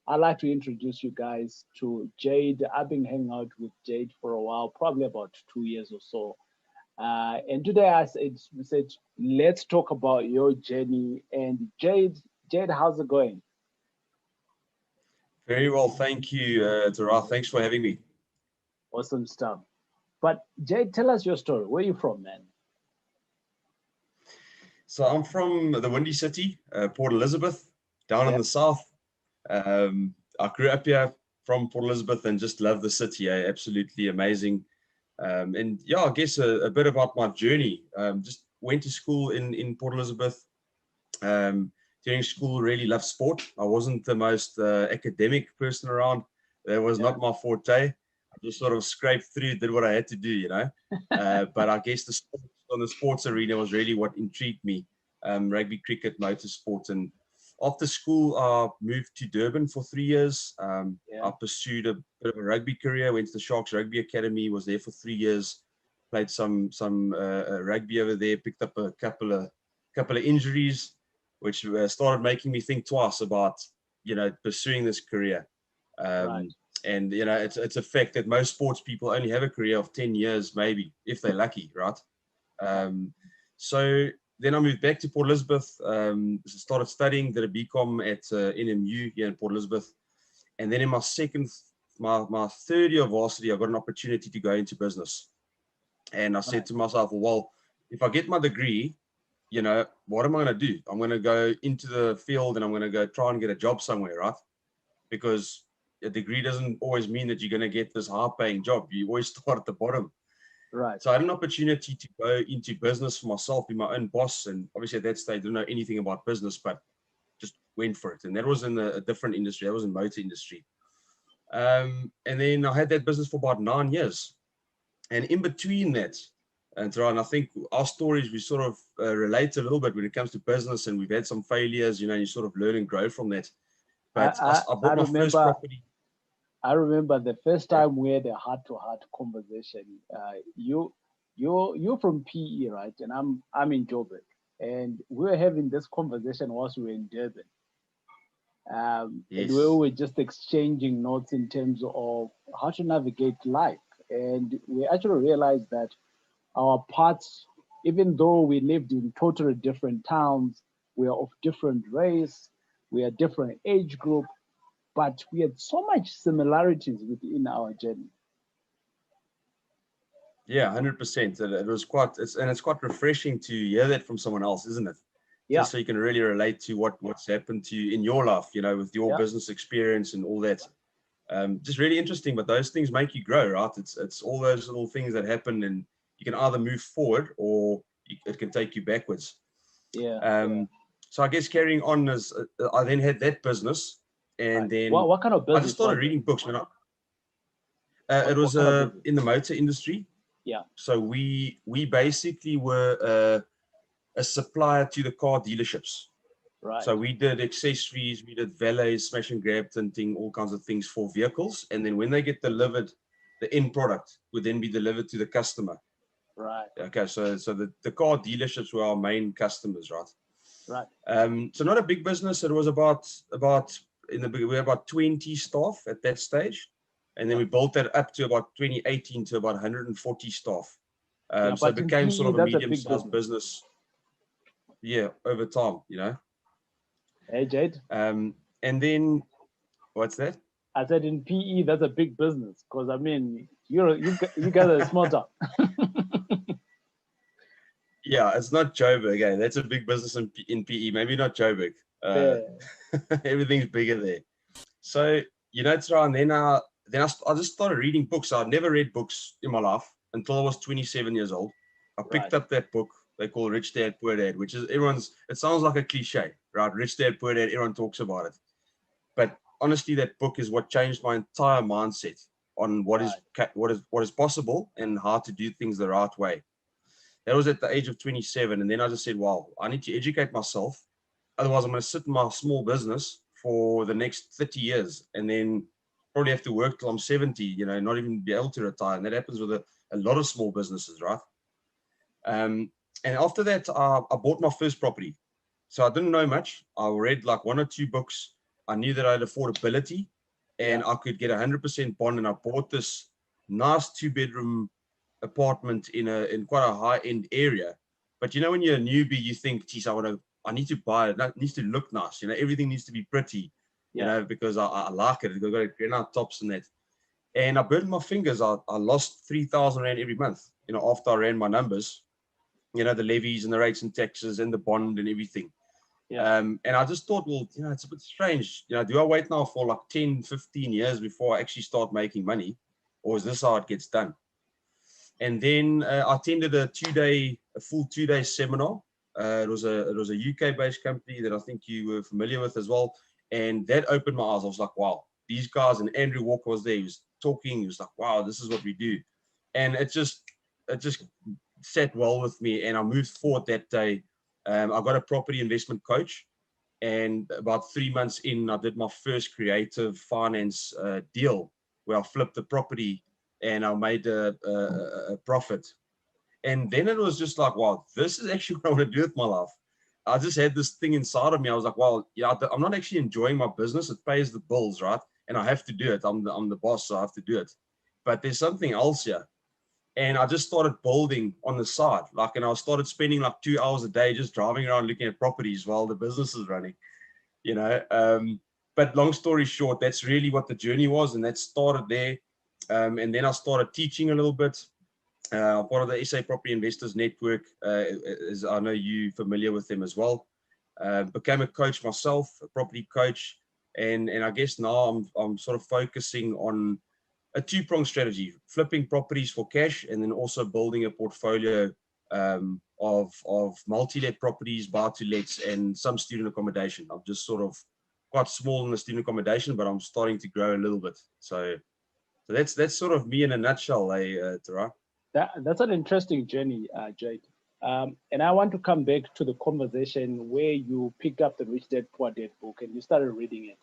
I'd like to introduce you guys to Jade. I've been hanging out with Jade for a while, probably about 2 years or so. And today we said, let's talk about your journey. And Jade, how's it going? Very well, thank you, Taurai. Thanks for having me. Awesome stuff. But Jade, tell us your story. Where are you from, man? So I'm from the Windy City, Port Elizabeth, down in Yeah. the south. I grew up here from Port Elizabeth and just love the city. Absolutely amazing. And yeah, I guess a bit about my journey. Just went to school in Port Elizabeth. Um, During school, really loved sport. I wasn't the most academic person around. That was Yeah. not my forte. I just sort of scraped through, did what I had to do, But I guess the sports, on the sports arena was really what intrigued me. Rugby, cricket, motorsport. And after school, I moved to Durban for 3 years. Yeah. I pursued a bit of a rugby career, went to the Sharks Rugby Academy, was there for 3 years, played some rugby over there, picked up a couple of injuries, which started making me think twice about, pursuing this career. Right. And, it's a fact that most sports people only have a career of 10 years, maybe, if they're lucky, right? Right. So then I moved back to Port Elizabeth, started studying, did a BCom at NMU here in Port Elizabeth. And then in my third year of varsity, I got an opportunity to go into business. And I said Right. to myself, well, if I get my degree, what am I going to do? I'm going to go into the field and I'm going to go try and get a job somewhere, right? Because a degree doesn't always mean that you're going to get this high paying job. You always start at the bottom. Right. So I had an opportunity to go into business for myself, be my own boss. And obviously at that stage, I didn't know anything about business, but just went for it. And that was in a different industry. That was in motor industry. And then I had that business for about 9 years. And in between that, and I think our stories, we sort of relate a little bit when it comes to business, and we've had some failures, and you sort of learn and grow from that. I, But I, I I bought my first remember property. I remember the first Yeah. time we had a heart-to-heart conversation. You're from PE, right? And I'm in Joburg, and we were having this conversation whilst we were in Durban. And we Yes. were just exchanging notes in terms of how to navigate life. And we actually realized that our paths, even though we lived in totally different towns, we are of different race, we are different age group, but we had so much similarities within our journey. Yeah, 100%. It was it's quite refreshing to hear that from someone else, isn't it? Yeah, Just so you can really relate to what's happened to you in your life, with your yeah, business experience and all that. Just really interesting, but those things make you grow, right? It's all those little things that happen, and you can either move forward or it can take you backwards. yeah, yeah. Um, so I guess carrying on as I then had that business, and Right. What then what kind of I just business started was it? reading books. It What was kind of business? in the motor industry. Yeah. So we basically were a supplier to the car dealerships. Right. So we did accessories, we did valet, smash and grab tinting, all kinds of things for vehicles. And then when they get delivered, the end product would then be delivered to the customer. Right. Okay, so the car dealerships were our main customers, right? Right. So not a big business. It was about we were about 20 staff at that stage, and then Yeah. we built that up to about 2018 to about 140 staff. Yeah. So it But in became sort PE, of a that's a big medium-sized business. business, yeah, over time. Hey, Jade. And then what's that? I said in PE, that's a big business because I mean, you guys are a small town. Yeah, it's not Joburg. Again, that's a big business in PE. Maybe not Joburg. Uh, Yeah. Everything's bigger there. So it's around then I just started reading books. I'd never read books in my life until I was 27 years old. I Right. picked up that book they call Rich Dad Poor Dad, which is it sounds like a cliche, right? Rich Dad Poor Dad, everyone talks about it. But honestly, that book is what changed my entire mindset on Right. what is possible and how to do things the right way. That was at the age of 27. And then I just said, wow, I need to educate myself. Otherwise, I'm going to sit in my small business for the next 30 years and then probably have to work till I'm 70, not even be able to retire. And that happens with a lot of small businesses, right? And after that, I bought my first property. So I didn't know much. I read like one or two books. I knew that I had affordability and I could get 100% bond. And I bought this nice 2-bedroom apartment in quite a high-end area. But you know, when you're a newbie, you think, geez, I need to buy it. That needs to look nice. You know, everything needs to be pretty, you know, because I like it. It's got granite tops and that. And I burned my fingers. I lost 3,000 Rand every month, you know, after I ran my numbers, you know, the levies and the rates and taxes and the bond and everything. And I just thought, well, you know, it's a bit strange. You know, do I wait now for like 10, 15 years before I actually start making money? Or is this how it gets done? And then I attended a full 2-day seminar. It was a UK-based company that I think you were familiar with as well. And that opened my eyes. I was like, wow, these guys, and Andrew Walker was there. He was talking. He was like, wow, this is what we do. And it just sat well with me. And I moved forward that day. I got a property investment coach. And about 3 months in, I did my first creative finance deal where I flipped the property and I made a profit. And then it was just like, wow, this is actually what I want to do with my life. I just had this thing inside of me. I was like, well, yeah, I'm not actually enjoying my business. It pays the bills, right? And I have to do it. I'm the boss, so I have to do it. But there's something else here. And I just started building on the side. And I started spending like 2 hours a day just driving around looking at properties while the business is running, you know. But long story short, that's really what the journey was. And that started there. And then I started teaching a little bit. Part of the SA Property Investors Network, as I know you familiar with them as well. Became a coach myself, a property coach, and I guess now I'm sort of focusing on a 2-pronged strategy: flipping properties for cash, and then also building a portfolio of multi-let properties, buy-to-lets, and some student accommodation. I'm just sort of quite small in the student accommodation, but I'm starting to grow a little bit. So that's sort of me in a nutshell, Taurai. That's an interesting journey, Jade. And I want to come back to the conversation where you picked up the Rich Dad Poor Dad book and you started reading it.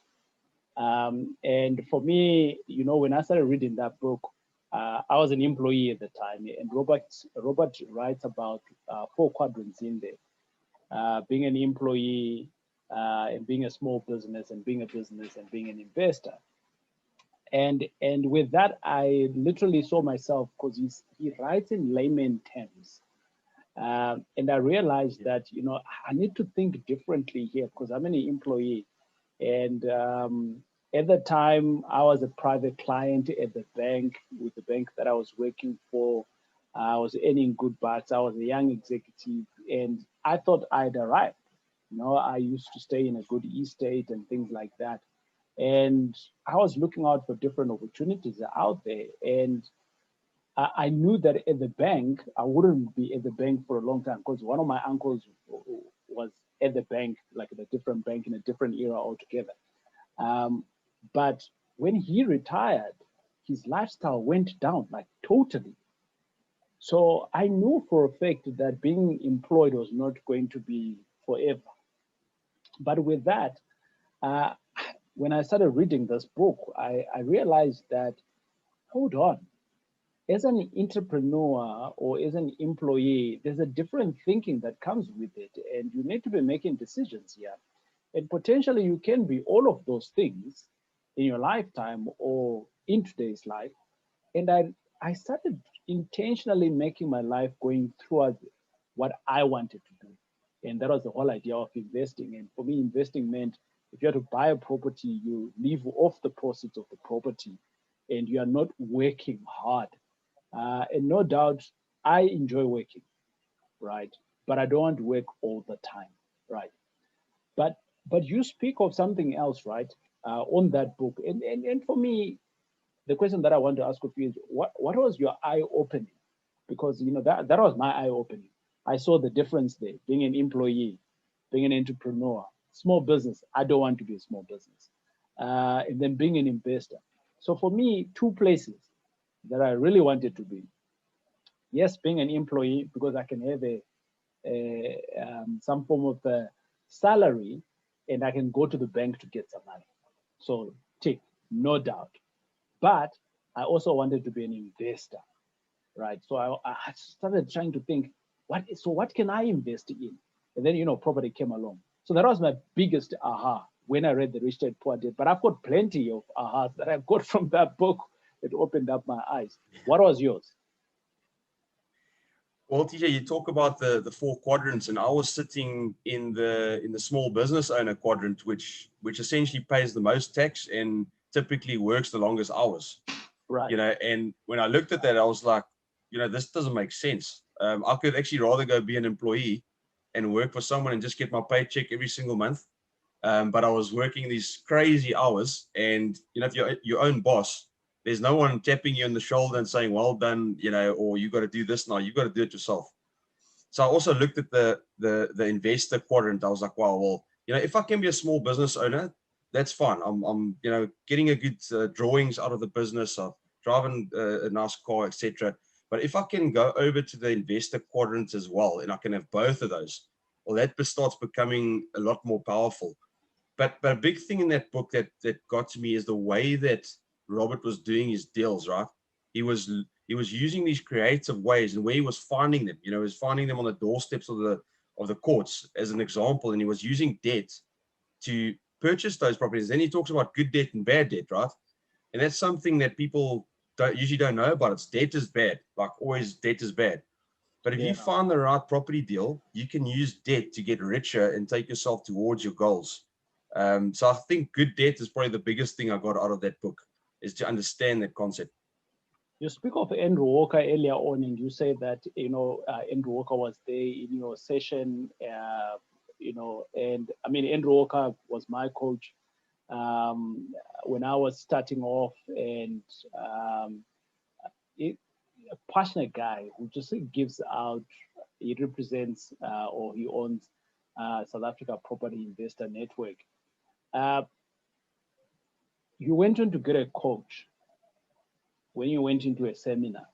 And for me, you know, when I started reading that book, I was an employee at the time, and Robert writes about 4 quadrants in there: being an employee, and being a small business, and being a business, and being an investor. And with that, I literally saw myself, because he writes in layman terms. And I realized that, you know, I need to think differently here, because I'm an employee. And at the time, I was a private client at the bank, with the bank that I was working for. I was earning good bucks. I was a young executive, and I thought I'd arrived. You know, I used to stay in a good estate and things like that. And I was looking out for different opportunities out there. And I knew that at the bank, I wouldn't be at the bank for a long time, because one of my uncles was at the bank, like at a different bank in a different era altogether. But when he retired, his lifestyle went down, like totally. So I knew for a fact that being employed was not going to be forever. But with that, uh, when I started reading this book, I realized that, hold on, as an entrepreneur or as an employee, there's a different thinking that comes with it, and you need to be making decisions here. And potentially you can be all of those things in your lifetime or in today's life. And I started intentionally making my life going towards what I wanted to do. And that was the whole idea of investing. And for me, investing meant if you have to buy a property, you live off the proceeds of the property, and you are not working hard. And no doubt, I enjoy working, right? But I don't want to work all the time, right? But you speak of something else, right? On that book, and for me, the question that I want to ask of you is, what was your eye opening? Because you know that was my eye opening. I saw the difference there, being an employee, being an entrepreneur, small business. I don't want to be a small business, and then being an investor. So for me, 2 places that I really wanted to be. Yes, being an employee, because I can have some form of a salary, and I can go to the bank to get some money. So tick, no doubt. But I also wanted to be an investor, right? So I started trying to think, what can I invest in? And then, you know, property came along. So that was my biggest aha. when I read The Rich Dad Poor Dad, but I've got plenty of ahas that I got from that book that opened up my eyes. What was yours? Well, TJ, you talk about the four quadrants, and I was sitting in the small business owner quadrant, which essentially pays the most tax and typically works the longest hours. Right. You know, and when I looked at that, I was like, you know, this doesn't make sense. I could actually rather go be an employee and work for someone and just get my paycheck every single month. But I was working these crazy hours, and you know, if you're your own boss, there's no one tapping you on the shoulder and saying, well done, you know, or you got to do this now, you got to do it yourself. So I also looked at the investor quadrant. I was like, wow, well, you know, if I can be a small business owner, that's fine. I'm you know, getting a good drawings out of the business, I'm driving a nice car, etc. But if I can go over to the investor quadrant as well, and I can have both of those, well, that starts becoming a lot more powerful. But a big thing in that book that got to me is the way that Robert was doing his deals, right? He was using these creative ways, and where he was finding them, you know, he was finding them on the doorsteps of the courts as an example, and he was using debt to purchase those properties. Then he talks about good debt and bad debt, right? And that's something that people usually don't know about. It's debt is bad, like always, debt is bad. But if you find the right property deal, you can use debt to get richer and take yourself towards your goals. So I think good debt is probably the biggest thing I got out of that book, is to understand that concept. You speak of Andrew Walker earlier on, and you say that, you know, Andrew Walker was there in your session, you know, and I mean, Andrew Walker was my coach when I was starting off, and a passionate guy who just gives out. He represents or he owns South Africa Property Investor Network. You went on to get a coach when you went into a seminar,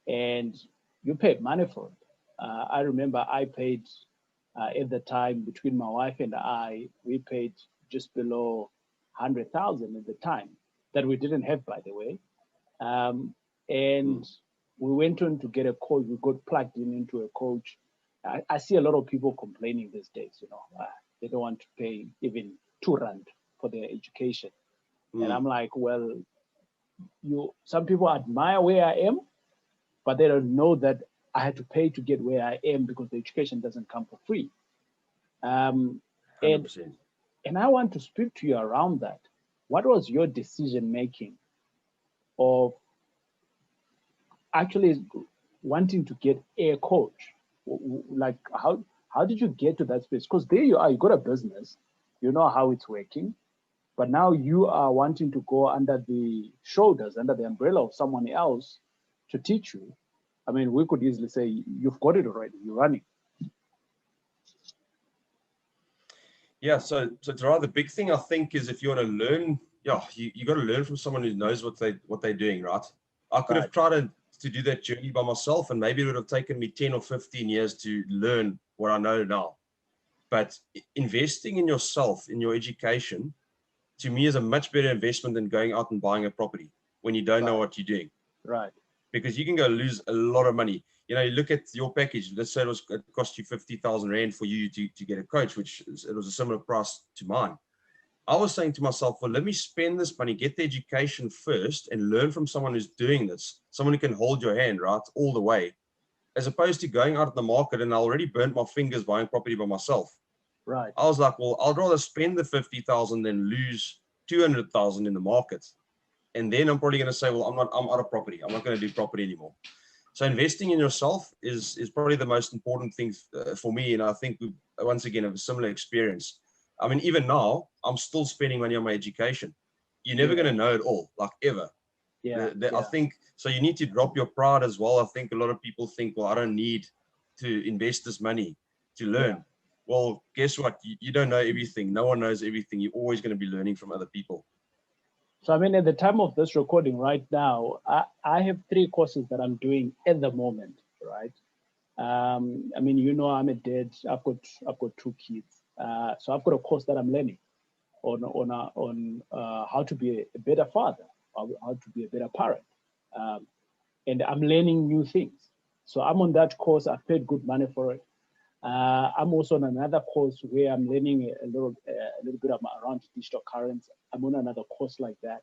and you paid money for it. I remember I paid at the time, between my wife and I, we paid just below 100,000 at the time, that we didn't have, by the way. And we went on to get a coach. We got plugged into a coach. I see a lot of people complaining these days, you know, they don't want to pay even R2 for their education. And I'm like, well, some people admire where I am, but they don't know that I had to pay to get where I am, because the education doesn't come for free. And I want to speak to you around that. What was your decision making of actually wanting to get a coach? Like, how did you get to that space? Because there you are, you got a business, you know how it's working, but now you are wanting to go under the shoulders, under the umbrella of someone else to teach you. I mean, we could easily say, you've got it already, you're running. Yeah, so Taurai, the big thing I think is, if you want to learn, you got to learn from someone who knows what they're doing, right? I could have tried to do that journey by myself, and maybe it would have taken me 10 or 15 years to learn what I know now. But investing in yourself, in your education, to me is a much better investment than going out and buying a property when you don't know what you're doing. Right. Because you can go lose a lot of money. You know, you look at your package, let's say it cost you 50,000 Rand for you to get a coach, which it was a similar price to mine. I was saying to myself, well, let me spend this money, get the education first, and learn from someone who's doing this, someone who can hold your hand, right, all the way, as opposed to going out in the market, and I already burnt my fingers buying property by myself. Right. I was like, well, I'd rather spend the 50,000 than lose 200,000 in the market. And then I'm probably going to say, well, I'm out of property. I'm not going to do property anymore. So investing in yourself is probably the most important thing for me. And I think we, once again, have a similar experience. I mean, even now, I'm still spending money on my education. You're never going to know it all, like ever. I think, so you need to drop your pride as well. I think a lot of people think, well, I don't need to invest this money to learn. Well, guess what? You don't know everything. No one knows everything. You're always going to be learning from other people. So, I mean, at the time of this recording right now, I have 3 courses that I'm doing at the moment, right? I mean, you know, I'm a dad. I've got 2 kids. So I've got a course that I'm learning on how to be a better father, how to be a better parent. And I'm learning new things. So I'm on that course. I've paid good money for it. I'm also on another course where I'm learning a little bit around digital currency. I'm on another course like that.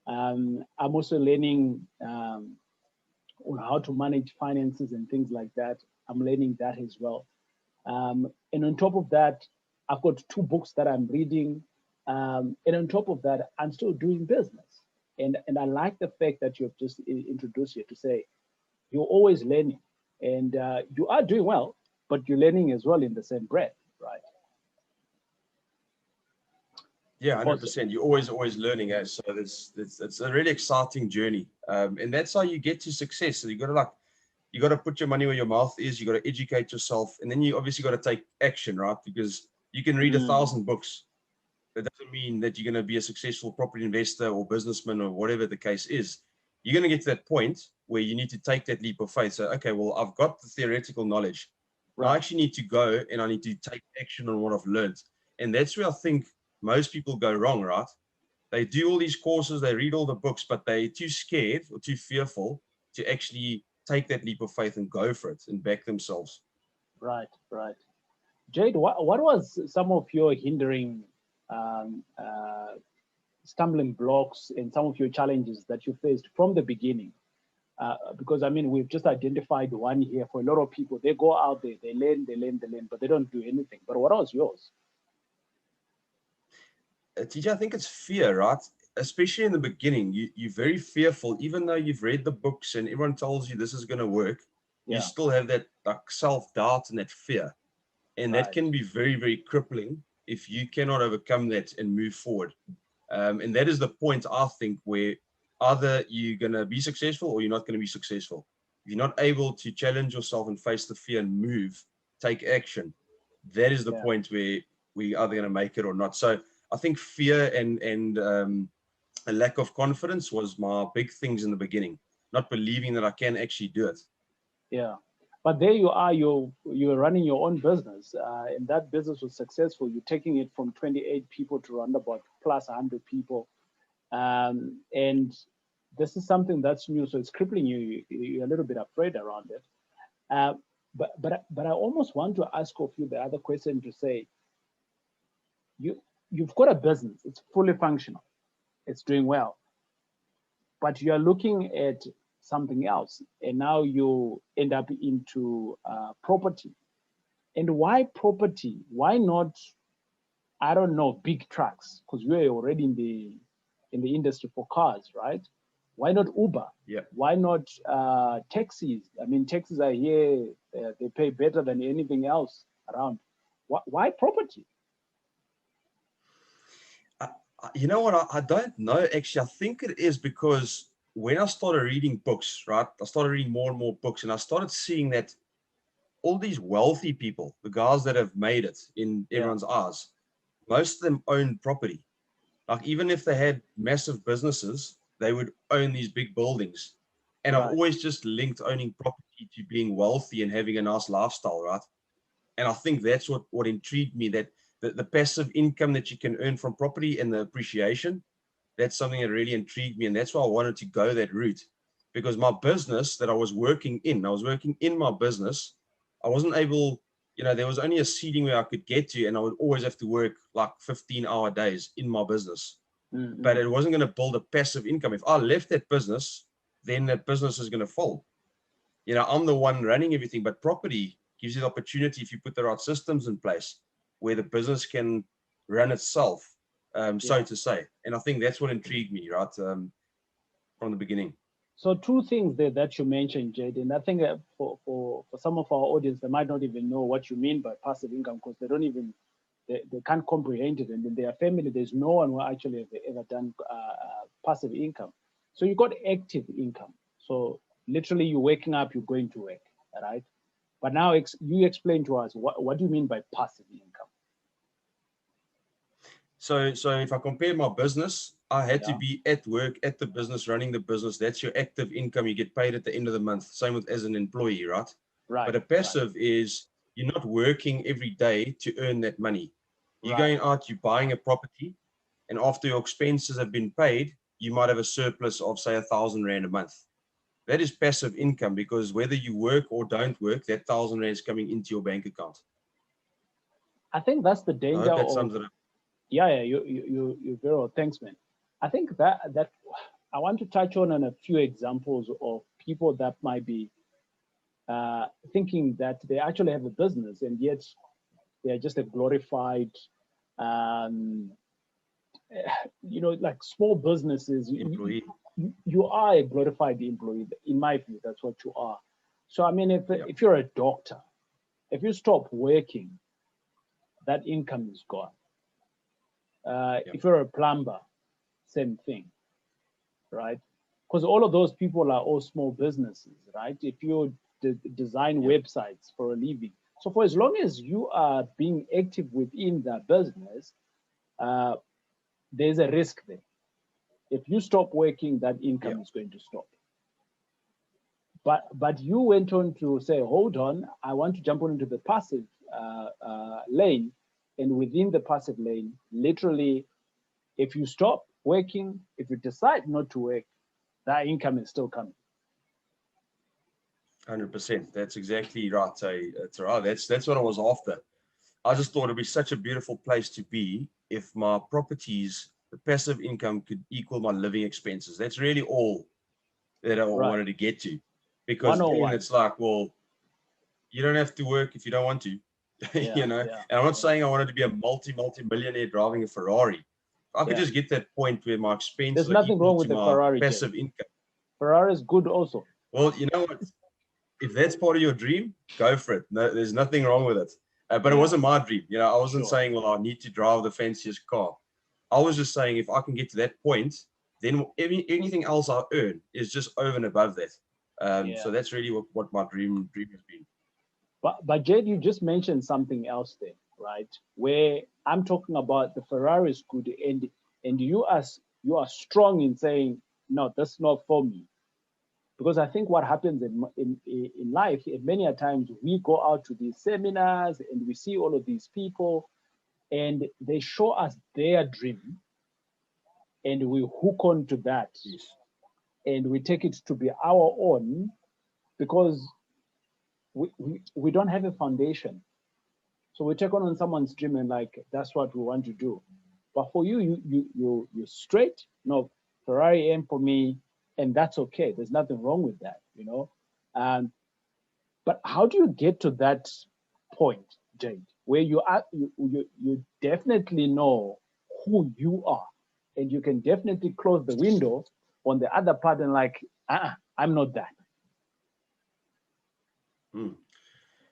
I'm also learning on how to manage finances and things like that. I'm learning that as well. And on top of that, I've got 2 books that I'm reading. And on top of that, I'm still doing business. And I like the fact that you've just introduced here to say you're always learning, and you are doing well, but you're learning as well in the same breath, right? Yeah, Awesome. 100%. You're always learning, eh? So it's a really exciting journey, and that's how you get to success. So you got to put your money where your mouth is. You got to educate yourself, and then you obviously got to take action, right? Because you can read 1,000 books. That doesn't mean that you're going to be a successful property investor or businessman or whatever the case is. You're going to get to that point where you need to take that leap of faith. So, okay, well, I've got the theoretical knowledge. Right. I actually need to go and I need to take action on what I've learned. And that's where I think most people go wrong, right? They do all these courses, they read all the books, but they're too scared or too fearful to actually take that leap of faith and go for it and back themselves. Right, right. Jade, what was some of your hindering um, uh, stumbling blocks and some of your challenges that you faced from the beginning? Because I mean, we've just identified one here for a lot of people. They go out there, they learn, but they don't do anything. But what was yours? TJ, I think it's fear, right? Especially in the beginning, you're very fearful, even though you've read the books and everyone tells you this is going to work. Yeah. You still have that like self-doubt and that fear. And that can be very, very crippling if you cannot overcome that and move forward. And that is the point, I think, where either you're going to be successful or you're not going to be successful. If you're not able to challenge yourself and face the fear and move, take action, that is the point where we're either going to make it or not. So I think fear and a lack of confidence was my big things in the beginning, not believing that I can actually do it. Yeah. But there you are, you're running your own business, and that business was successful. You're taking it from 28 people to around about plus 100 people. And this is something that's new, so it's crippling you. You're a little bit afraid around it. But I almost want to ask of you the other question to say, you've got a business, it's fully functional, it's doing well, but you are looking at something else, and now you end up into property. And why property? Why not, I don't know, big trucks? Because we're already in the industry for cars, right? Why not Uber? Yeah. Why not taxis? I mean, taxis are here; they pay better than anything else around. Why property? You know what? I don't know. Actually, I think it is because when I started reading books, right? I started reading more and more books, and I started seeing that all these wealthy people, the guys that have made it in everyone's eyes, most of them own property. Like even if they had massive businesses, they would own these big buildings. And I've always just linked owning property to being wealthy and having a nice lifestyle, right? And I think that's what intrigued me, that the passive income that you can earn from property and the appreciation, that's something that really intrigued me. And that's why I wanted to go that route, because my business that I was working in my business. I wasn't able, there was only a ceiling where I could get to, and I would always have to work like 15-hour days in my business. But it wasn't going to build a passive income. If I left that business, then that business is going to fall. I'm the one running everything, but property gives you the opportunity, if you put the right systems in place, where the business can run itself, so to say. And I think that's what intrigued me, right, from the beginning. So 2 things there that you mentioned, Jade, and I think for some of our audience, they might not even know what you mean by passive income, because they don't even, they can't comprehend it. And in their family, there's no one who actually have ever done passive income. So you got active income. So literally you're waking up, you're going to work, all right? But now you explain to us, what do you mean by passive income? So if I compare my business, I had to be at work, at the business, running the business. That's your active income. You get paid at the end of the month. Same with as an employee, right? Right. But a passive is you're not working every day to earn that money. You're going out, you're buying a property, and after your expenses have been paid, you might have a surplus of, say, 1,000 Rand a month. That is passive income, because whether you work or don't work, that 1,000 Rand is coming into your bank account. I think that's the I danger hope that of, sums it up. yeah, you very well. Thanks, man. I think that I want to touch on a few examples of people that might be thinking that they actually have a business and yet they are just a glorified, um, like small businesses. Employee. You are a glorified employee. In my view, that's what you are. So I mean, Yep. if you're a doctor, if you stop working, that income is gone. Yep. If you're a plumber, same thing, right? Because all of those people are all small businesses, right? If you design Yep. websites for a living, so for as long as you are being active within that business, uh, there's a risk there. If you stop working, that Yep. income is going to stop. But you went on to say, hold on, I want to jump on into the passive lane, and within the passive lane, literally, if you stop working, if you decide not to work, that income is still coming. 100%. That's exactly right. Taurai. That's what I was after. I just thought it'd be such a beautiful place to be if my properties, the passive income could equal my living expenses. That's really all that I Right. wanted to get to. Because then 101. it's like, well, you don't have to work if you don't want to. Yeah, And yeah, I'm not yeah, saying I wanted to be a multi-millionaire driving a Ferrari. If I could yeah. just get that point where my There's expenses are nothing equal wrong to with the my Ferrari, Jay. passive income. Ferrari is good also. Well, you know what? If that's part of your dream, go for it. No, there's nothing wrong with it. But it Yeah, wasn't my dream. I wasn't sure. saying, well, I need to drive the fanciest car. I was just saying, if I can get to that point, then anything else I earn is just over and above that. Yeah. So that's really what my dream has been. But Jade, you just mentioned something else there, right? Where I'm talking about the Ferrari is good, and you are strong in saying, no, that's not for me. Because I think what happens in life, many a times we go out to these seminars and we see all of these people, and they show us their dream, and we hook on to that, Yes. and we take it to be our own because we don't have a foundation. So we take on someone's dream and like that's what we want to do. But for you straight. No, Ferrari aim for me, and that's okay. There's nothing wrong with that. Um, but how do you get to that point, Jade, where you definitely know who you are, and you can definitely close the window on the other part and like, I'm not that. Hmm.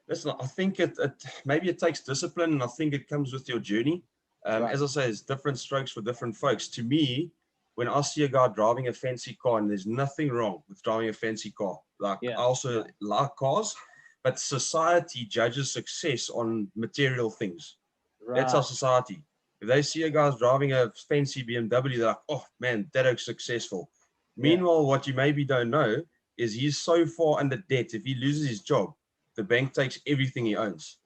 Listen, I think it maybe it takes discipline, and I think it comes with your journey. Right. As I say, it's different strokes for different folks. To me, when I see a guy driving a fancy car, and there's nothing wrong with driving a fancy car, like Yeah. I also Yeah. like cars, but society judges success on material things. That's our Right. society. If they see a guy's driving a fancy BMW, they're like, oh man, that looks successful. Yeah. Meanwhile, what you maybe don't know is he's so far under debt. If he loses his job, the bank takes everything he owns.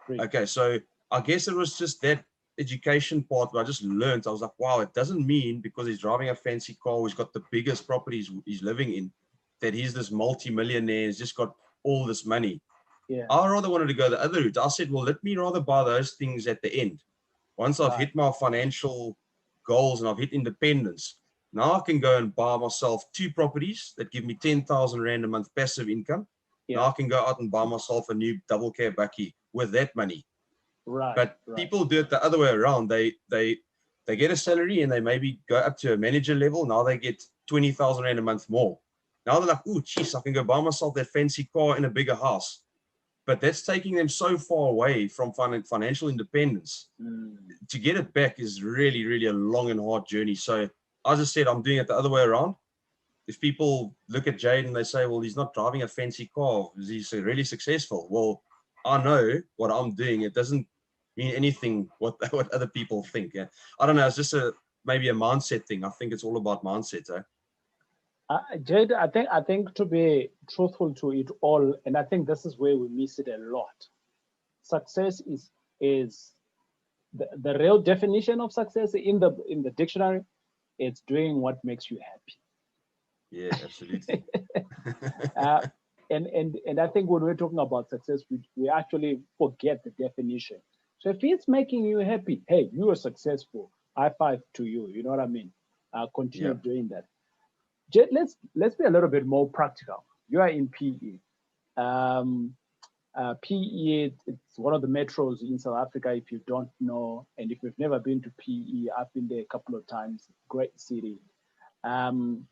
Great. Okay, so I guess it was just that education part where I just learned. I was like, wow, it doesn't mean because he's driving a fancy car, he's got the biggest properties he's living in, that he's this multi-millionaire, he's just got all this money. Yeah. I rather wanted to go the other route. I said, well, let me rather buy those things at the end. Once I've Right. hit my financial goals and I've hit independence, now I can go and buy myself 2 properties that give me 10,000 Rand a month passive income. Yeah. Now I can go out and buy myself a new double cab bakkie with that money. Right. But Right. people do it the other way around. They get a salary and they maybe go up to a manager level. Now they get 20,000 Rand a month more. Now they're like, oh, geez, I can go buy myself that fancy car in a bigger house. But that's taking them so far away from financial independence. To get it back is really, really a long and hard journey. So I just said, I'm doing it the other way around. If people look at Jade and they say, well, he's not driving a fancy car, he's really successful. Well, I know what I'm doing. It doesn't mean anything what other people think. Yeah. I don't know. It's just maybe a mindset thing. I think it's all about mindset. Jade, I think to be truthful to it all, and I think this is where we miss it a lot. Success is the real definition of success in the dictionary. It's doing what makes you happy. Yeah, absolutely. uh, and I think when we're talking about success, we actually forget the definition. So if it's making you happy, hey, you are successful. High five to you. You know what I mean? Continue Yeah. doing that. Let's be a little bit more practical. You are in PE. Um, PE, it's one of the metros in South Africa. If you don't know, and if you've never been to PE, I've been there a couple of times. Great city. Um,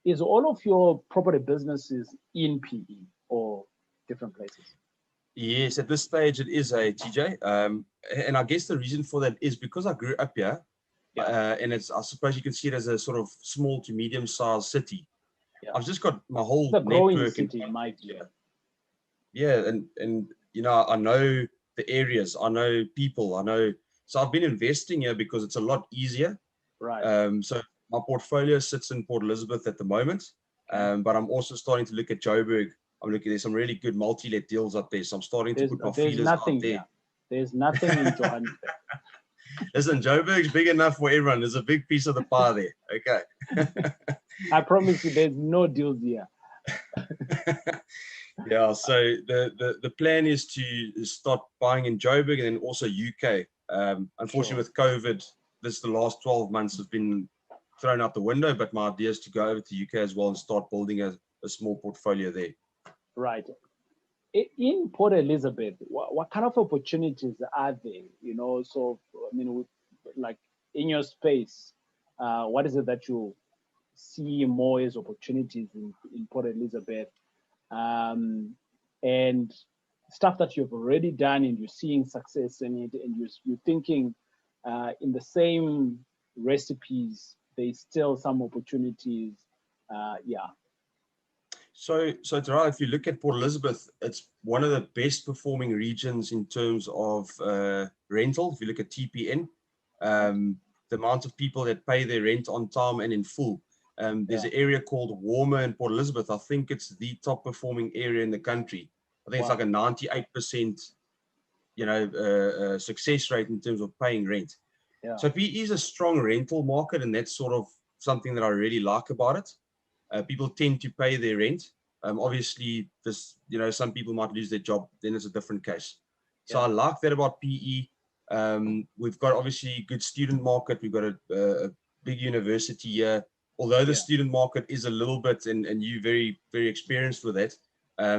is all of your property businesses in PE or different places? Yes, at this stage it is a TJ. And I guess the reason for that is because I grew up here, Yeah, and I suppose you can see it as a sort of small to medium sized city. yeah. I've just got my It's whole a growing network and city in my view. yeah, and you know, I know the areas, I know people, I know. So I've been investing here because it's a lot easier. Right. So my portfolio sits in Port Elizabeth at the moment, Okay. but I'm also starting to look at Joburg. I'm looking, there's some really good multi-let deals up there. So I'm starting to put my There's feelers out nothing there. here. There's nothing in Johannesburg. Listen, Joburg's big enough for everyone. There's a big piece of the pie there. Okay. I promise you, there's no deals here. Yeah, so the plan is to start buying in Joburg and then also UK. Unfortunately, with COVID, this the last 12 months have been thrown out the window, but my idea is to go over to UK as well and start building a small portfolio there. Right. In Port Elizabeth, what kind of opportunities are there? You know, so I mean, like in your space, what is it that you see more as opportunities in Port Elizabeth, and stuff that you've already done and you're seeing success in it, and you're thinking in the same recipes, there's still some opportunities. Yeah, So Taurai, if you look at Port Elizabeth, it's one of the best performing regions in terms of rental. If you look at TPN, right. the amount of people that pay their rent on time and in full. There's Yeah. an area called Warmer in Port Elizabeth. I think it's the top performing area in the country. I think it's like Wow. a 98%, success rate in terms of paying rent. Yeah. So PE is a strong rental market, and that's sort of something that I really like about it. People tend to pay their rent. Obviously, some people might lose their job. Then it's a different case. So I Yeah. like that about PE. We've got obviously good student market. We've got a big university here. Although the Yeah. student market is a little bit, and you very, very experienced with that,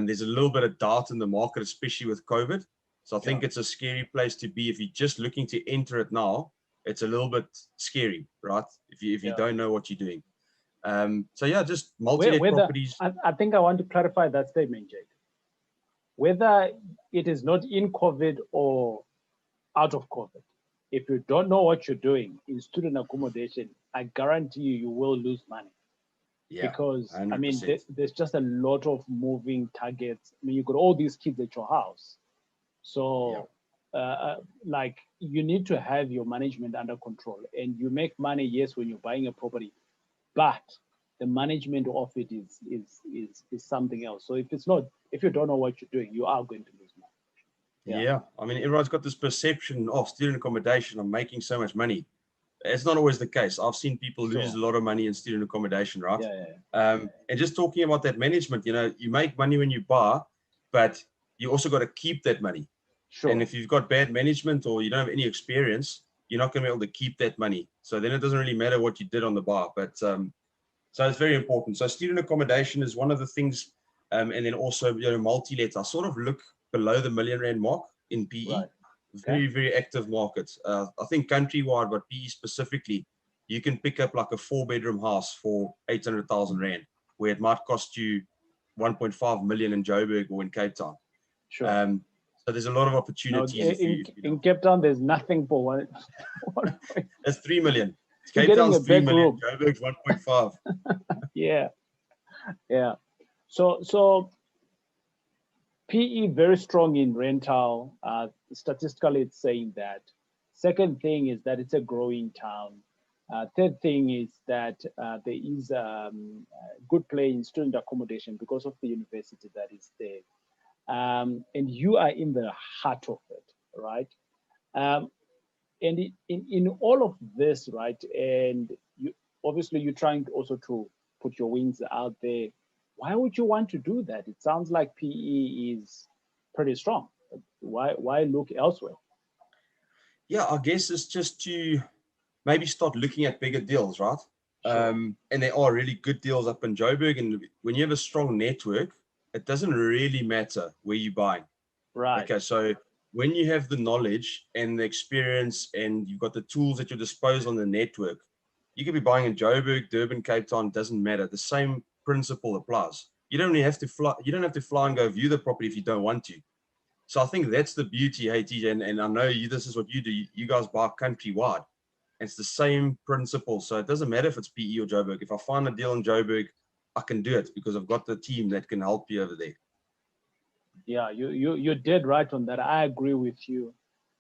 there's a little bit of doubt in the market, especially with COVID. So I Yeah. think it's a scary place to be if you're just looking to enter it now. It's a little bit scary, right? If you Yeah. don't know what you're doing. So yeah, just multi-let Whether properties. I think I want to clarify that statement, Jade. Whether it is not in COVID or out of COVID, if you don't know what you're doing in student accommodation, I guarantee you will lose money Yeah, because I mean 100%. there's just a lot of moving targets. I mean you got all these kids at your house, Yeah, so like you need to have your management under control, and you make money yes when you're buying a property, but the management of it is something else. So if you don't know what you're doing, you are going to lose money. Yeah. yeah. I mean, everyone's got this perception of student accommodation. I'm making so much money. It's not always the case. I've seen people lose a Sure. lot of money in student accommodation, right? Yeah. Yeah. And just talking about that management, you make money when you buy, but you also got to keep that money. And Sure. if you've got bad management or you don't have any experience, you're not going to be able to keep that money. So then it doesn't really matter what you did on the bar. But so it's very important. So student accommodation is one of the things, and then also multi-let. I sort of look below the R1 million mark in PE. Right. Okay. Very, very active market. I think countrywide, but PE specifically, you can pick up like a 4-bedroom house for 800,000 rand, where it might cost you 1.5 million in Joburg or in Cape Town. Sure. Um, so there's a lot of No, opportunities in Cape Town, there's nothing for one. That's 3 million. You're Cape getting a Town's 3 back million. room. Joburg's 1.5. Yeah. Yeah. So PE very strong in rental. Statistically, it's saying that. Second thing is that it's a growing town. Third thing is that there is good play in student accommodation because of the university that is there. And you are in the heart of it, right? Um, and in all of this, right, and you obviously you're trying to also to put your wings out there. Why would you want to do that? It sounds like PE is pretty strong. Why look elsewhere? Yeah, I guess it's just to maybe start looking at bigger deals, right? Sure. And there are really good deals up in Joburg. And when you have a strong network, it doesn't really matter where you're buying. Right. Okay, so when you have the knowledge and the experience and you've got the tools at your disposal on the network, you could be buying in Joburg, Durban, Cape Town, doesn't matter. The same principle applies. You don't really have to fly, you don't have to fly and go view the property if you don't want to. So I think that's the beauty, hey TJ, and I know you, this is what you do. You guys buy countrywide. And it's the same principle. So it doesn't matter if it's PE or Joburg. If I find a deal in Joburg, I can do it because I've got the team that can help you over there. Yeah, you did right on that. I agree with you.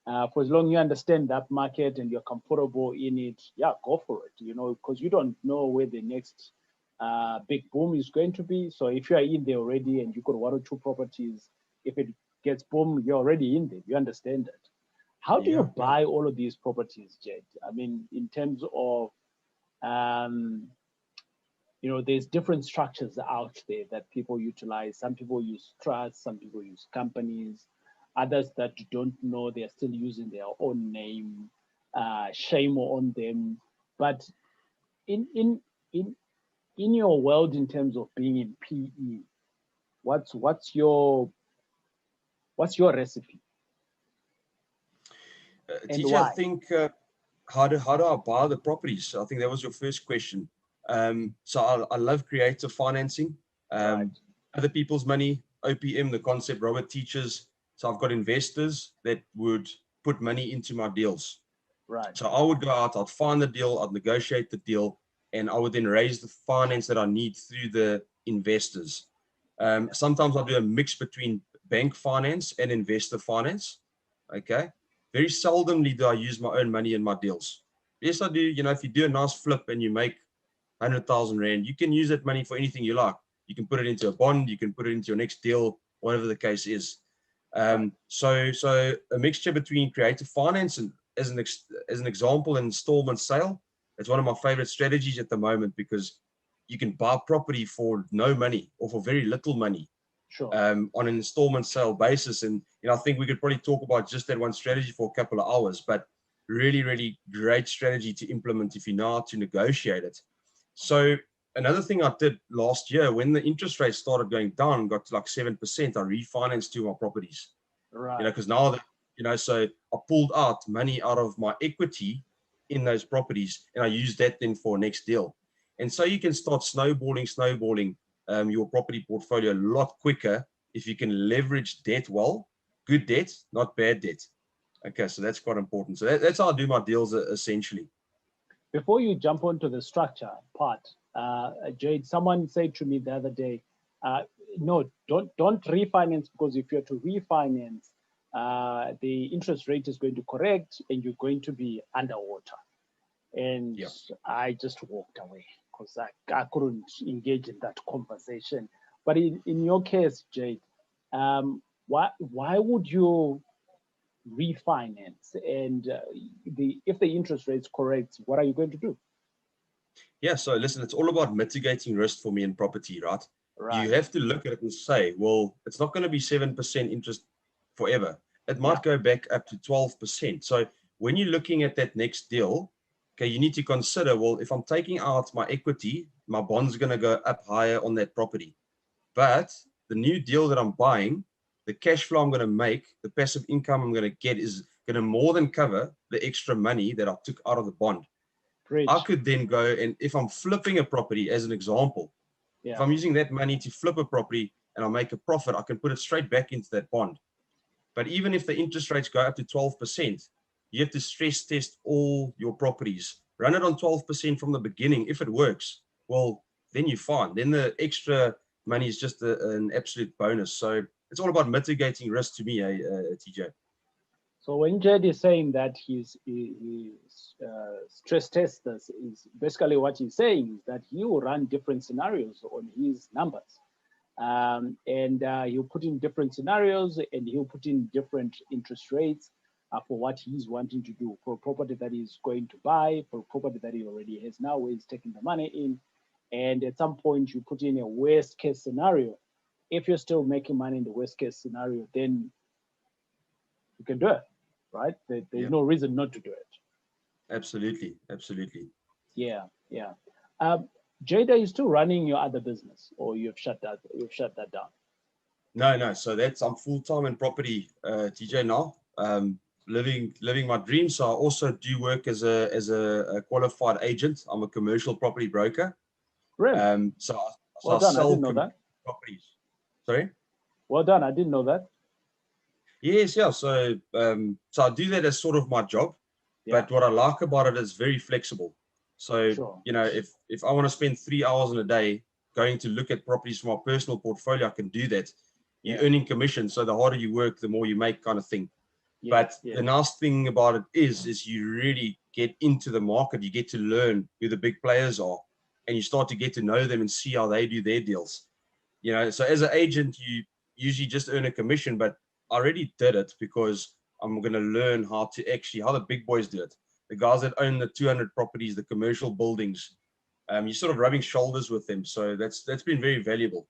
For as long as you understand that market and you're comfortable in it, yeah, go for it. You know, because you don't know where the next big boom is going to be. So if you are in there already and you've got one or two properties, if it gets boom, you're already in there. You understand that. How do you Yeah, yeah. buy all of these properties, Jade? I mean, in terms of um, you know, there's different structures out there that people utilize. Some people use trusts, some people use companies, others that don't know, they're still using their own name. Shame on them. But in in in in your world, in terms of being in PE, what's what's your what's your recipe and TJ, I why? think how do I buy the properties? I think that was your first question. So I love creative financing, Right, um, other people's money, OPM, the concept Robert teaches. So I've got investors that would put money into my deals. right, So I would go out, I'd find the deal, I'd negotiate the deal, and I would then raise the finance that I need through the investors. Sometimes I'll do a mix between bank finance and investor finance. Okay. Very seldomly do I use my own money in my deals. Yes, I do. You know, if you do a nice flip and you make 100,000 Rand, you can use that money for anything you like. You can put it into a bond, you can put it into your next deal, whatever the case is. right. So a mixture between creative finance and as an example, an installment sale. It's one of my favorite strategies at the moment because you can buy property for no money or for very little money Sure. on an installment sale basis. And I think we could probably talk about just that one strategy for a couple of hours, but really, really great strategy to implement if you know how to negotiate it. So another thing I did last year when the interest rates started going down, got to like 7%, I refinanced two of my properties, Right. because now that, so I pulled out money out of my equity in those properties and I used that then for next deal. And so you can start snowballing your property portfolio a lot quicker if you can leverage debt well, good debt, not bad debt. Okay, so that's quite important. So that's how I do my deals essentially. Before you jump onto the structure part, Jade, someone said to me the other day, uh, no, don't refinance, because if you're to refinance, the interest rate is going to correct and you're going to be underwater. And Yeah. I just walked away because I couldn't engage in that conversation. But in your case, Jade, why would you refinance? And if the interest rate's correct, what are you going to do? Yeah, so listen, it's all about mitigating risk for me in property, right? You Right. have to look at it and say, well, it's not going to be 7% interest forever. It Yeah. might go back up to 12%. So when you're looking at that next deal, okay, you need to consider, well, if I'm taking out my equity, my bond's going to go up higher on that property. But the new deal that I'm buying, the cash flow I'm going to make, the passive income I'm going to get is going to more than cover the extra money that I took out of the bond. I Preach. could then go and if I'm flipping a property as an example, if Yeah. I'm using that money to flip a property and I make a profit, I can put it straight back into that bond. But even if the interest rates go up to 12%, you have to stress test all your properties. Run it on 12% from the beginning. If it works, well, then you're fine. Then the extra money is just an absolute bonus. So it's all about mitigating risk to me, TJ. So when Jed is saying that he stress tests this, is basically what he's saying is that he will run different scenarios on his numbers. And he'll put in different scenarios and he'll put in different interest rates for what he's wanting to do, for a property that he's going to buy, for a property that he already has now, where he's taking the money in. And at some point, you put in a worst case scenario. If you're still making money in the worst case scenario, then you can do it. right? There's Yeah. no reason not to do it. Absolutely. Absolutely. Yeah, yeah. Jade, are you still running your other business, or you've shut that down? No. So I'm full time in property, TJ now. Living my dream. So I also do work as a qualified agent. I'm a commercial property broker. Really? So Well I done. I sell didn't know that. properties. Sorry. Well done. I didn't know that. Yes, yeah. So I do that as sort of my job, Yeah, but what I like about it is very flexible. So, sure. if I want to spend 3 hours in a day going to look at properties for my personal portfolio, I can do that. You're Yeah. earning commission, so the harder you work, the more you make, kind of thing. Yes, But yes. the nice thing about it is you really get into the market. You get to learn who the big players are, and you start to get to know them and see how they do their deals. So as an agent, you usually just earn a commission, but I already did it because I'm going to learn how the big boys do it. The guys that own the 200 properties, the commercial buildings, you're sort of rubbing shoulders with them. So that's been very valuable.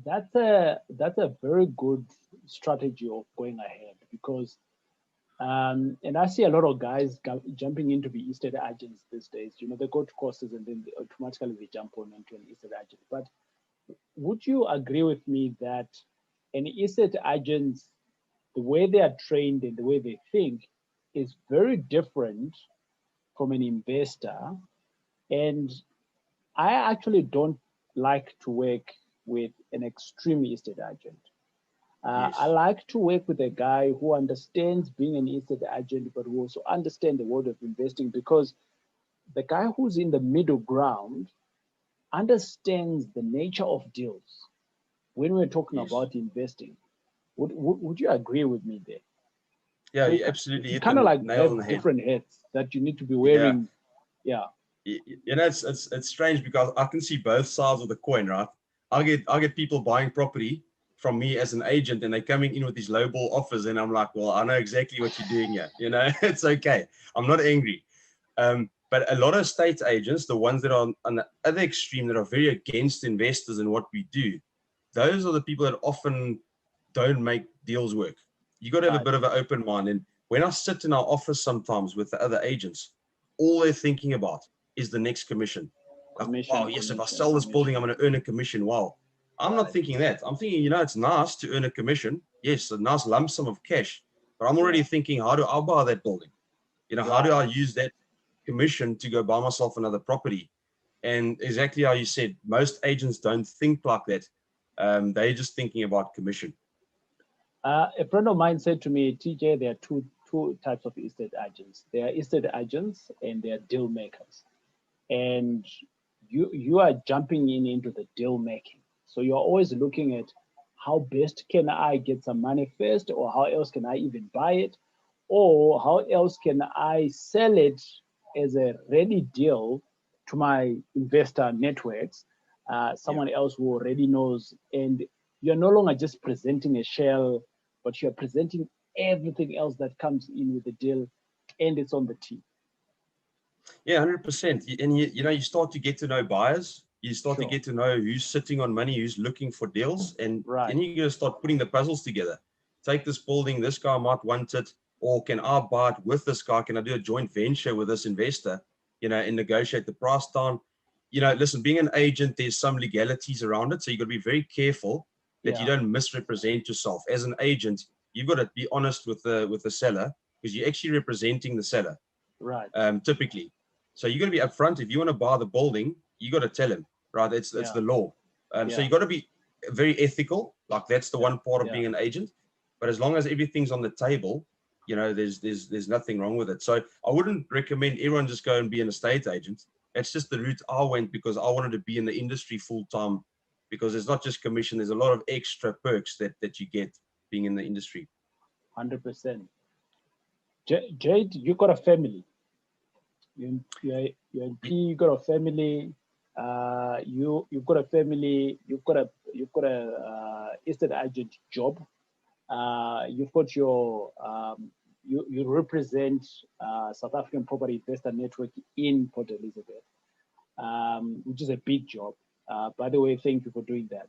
That's a very good strategy of going ahead, because and I see a lot of guys jumping into the estate agents these days. They go to courses and then automatically they jump on into an estate agent. But would you agree with me that an estate agent, the way they are trained and the way they think, is very different from an investor? And I actually don't like to work with an extreme estate agent. I Yes. like to work with a guy who understands being an estate agent, but who also understands the world of investing, because the guy who's in the middle ground understands the nature of deals when we're talking Yes. about investing. Would you agree with me there? Yeah, So you absolutely you hit kind of the like nail on the have head. different hats that you need to be Yeah. wearing. Yeah, It's strange because I can see both sides of the coin, right? I get people buying property from me as an agent, and they're coming in with these lowball offers, and I'm like, well, I know exactly what you're doing here. It's okay. I'm not angry. But a lot of estate agents, the ones that are on the other extreme, that are very against investors and what we do, those are the people that often don't make deals work. You got to have a right. bit of an open mind. And when I sit in our office sometimes with the other agents, all they're thinking about is the next commission. Like, wow, Commission, yes, if I commission, sell this building, commission. I'm going to earn a commission. Wow. I'm not Right. thinking that. I'm thinking, it's nice to earn a commission. Yes, a nice lump sum of cash. But I'm already Yeah. thinking, how do I buy that building? How do Right. I use that commission to go buy myself another property? And exactly how you said, most agents don't think like that. They're just thinking about commission. A friend of mine said to me, TJ, there are two types of estate agents. There are estate agents and there are deal makers. And you are jumping into the deal making. So you're always looking at how best can I get some money first, or how else can I even buy it, or how else can I sell it as a ready deal to my investor networks, Yeah. someone else who already knows. And you're no longer just presenting a shell, but you're presenting everything else that comes in with the deal, and it's on the tee. Yeah, 100%. And you start to get to know buyers. You start to Sure. get to know who's sitting on money, who's looking for deals, and Right. then you're going to start putting the puzzles together. Take this building, this guy might want it, or can I buy it with this guy? Can I do a joint venture with this investor? And negotiate the price down. Listen, being an agent, there's some legalities around it, so you got to be very careful that you Yeah. don't misrepresent yourself. As an agent, you've got to be honest with the seller, because you're actually representing the seller, Right. typically. So you got to be upfront. If you want to buy the building, you got to tell him, right? It's Yeah. the law. So Yeah. you got to be very ethical. Like, that's the Yeah. one part of Yeah. being an agent. But as long as everything's on the table, there's nothing wrong with it. So I wouldn't recommend everyone just go and be an estate agent. It's just the route I went, because I wanted to be in the industry full time. Because it's not just commission. There's a lot of extra perks that you get being in the industry. 100%. Jade, you got a family. You're in P. You got a family. You've got a family. You've got a estate agent job. You've got your you represent South African Property Investor Network in Port Elizabeth, which is a big job. By the way, thank you for doing that.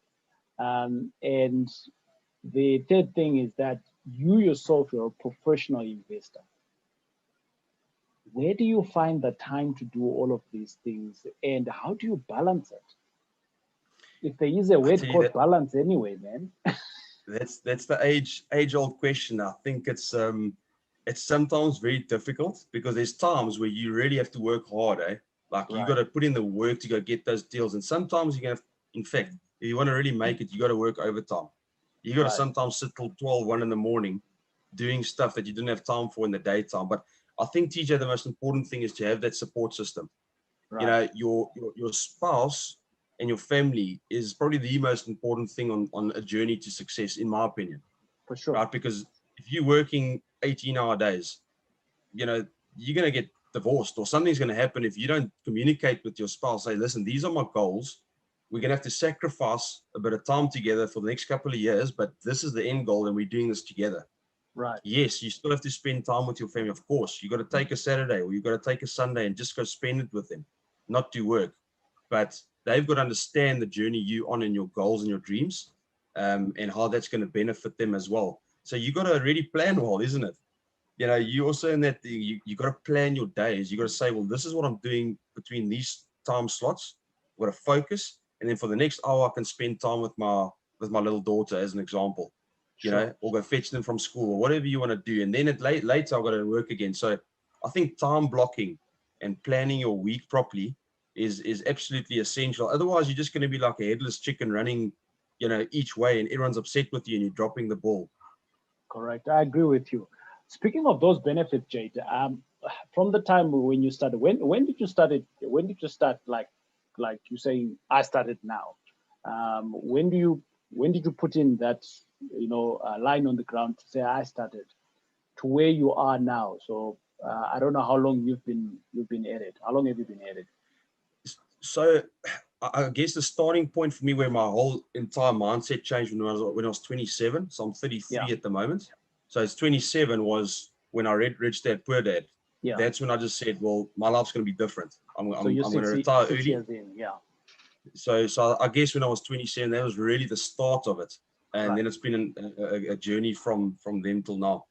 And the third thing is that you yourself, you're a professional investor. Where do you find the time to do all of these things, and how do you balance it? If there is a I word tell you called that balance anyway, man. that's the age old question. I think it's sometimes very difficult because there's times where you really have to work hard, eh? Like you got Right, to put in the work to go get those deals, and sometimes you can have, in fact, if you want to really make it, you got to work overtime. You got to right, sometimes sit till 12, 1 in the morning doing stuff that you didn't have time for in the daytime. But I think, TJ, the most important thing is to have that support system. You right. know, your spouse and your family is probably the most important thing on a journey to success, in my opinion, For sure. right? Because if you're working 18-hour days, you know, you're going to get divorced or something's going to happen if you don't communicate with your spouse. Say, listen, these are my goals. We're going to have to sacrifice a bit of time together for the next couple of years, but this is the end goal and we're doing this together. Right. Yes, you still have to spend time with your family. Of course, you got to take a Saturday or you got to take a Sunday and just go spend it with them, not do work. But they've got to understand the journey you on and your goals and your dreams, and how that's going to benefit them as well. So you got to really plan well, isn't it? You know, you also in that thing, you got to plan your days. You got to say, well, this is what I'm doing between these time slots. I've got to focus, and then for the next hour, I can spend time with my little daughter, as an example. You Sure. know, or go fetch them from school or whatever you want to do. And then later, I've got to work again. So I think time blocking and planning your week properly is absolutely essential. Otherwise, you're just going to be like a headless chicken running, you know, each way, and everyone's upset with you, and you're dropping the ball. Correct. I agree with you. Speaking of those benefits, Jade, from the time when you started, when did you start it? When did you start, like you saying I started now? When did you put in that line on the ground to say I started to where you are now? So I don't know how long you've been at it. How long have you been at it? So I guess the starting point for me where my whole entire mindset changed when I was 27. So I'm Yeah, 33 at the moment. So it's 27 was when I read Rich Dad Poor Dad. yeah. That's when I just said, well, my life's going to be different. I'm, So I'm, you're I'm going to six retire six early. years in. Yeah, So I guess when I was 27, that was really the start of it. And right. then it's been a journey from then till now.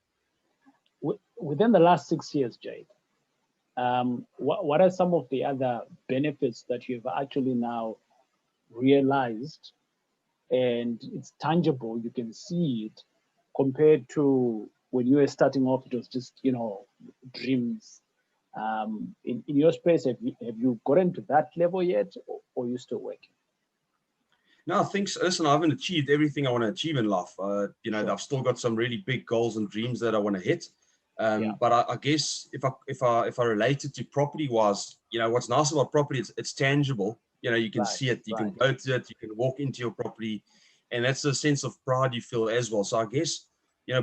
Within the last 6 years, Jade. What are some of the other benefits that you've actually now realized, and it's tangible, you can see it, compared to when you were starting off, it was just, dreams. In your space, have you gotten to that level yet, or you still working? No, I think so. Listen, I haven't achieved everything I want to achieve in life. Sure. I've still got some really big goals and dreams that I want to hit. Yeah. But I guess if I relate it to property wise, what's nice about property, it's tangible. You can Right. see it, you can Right. go to it, you can walk into your property, and that's a sense of pride you feel as well. So I guess,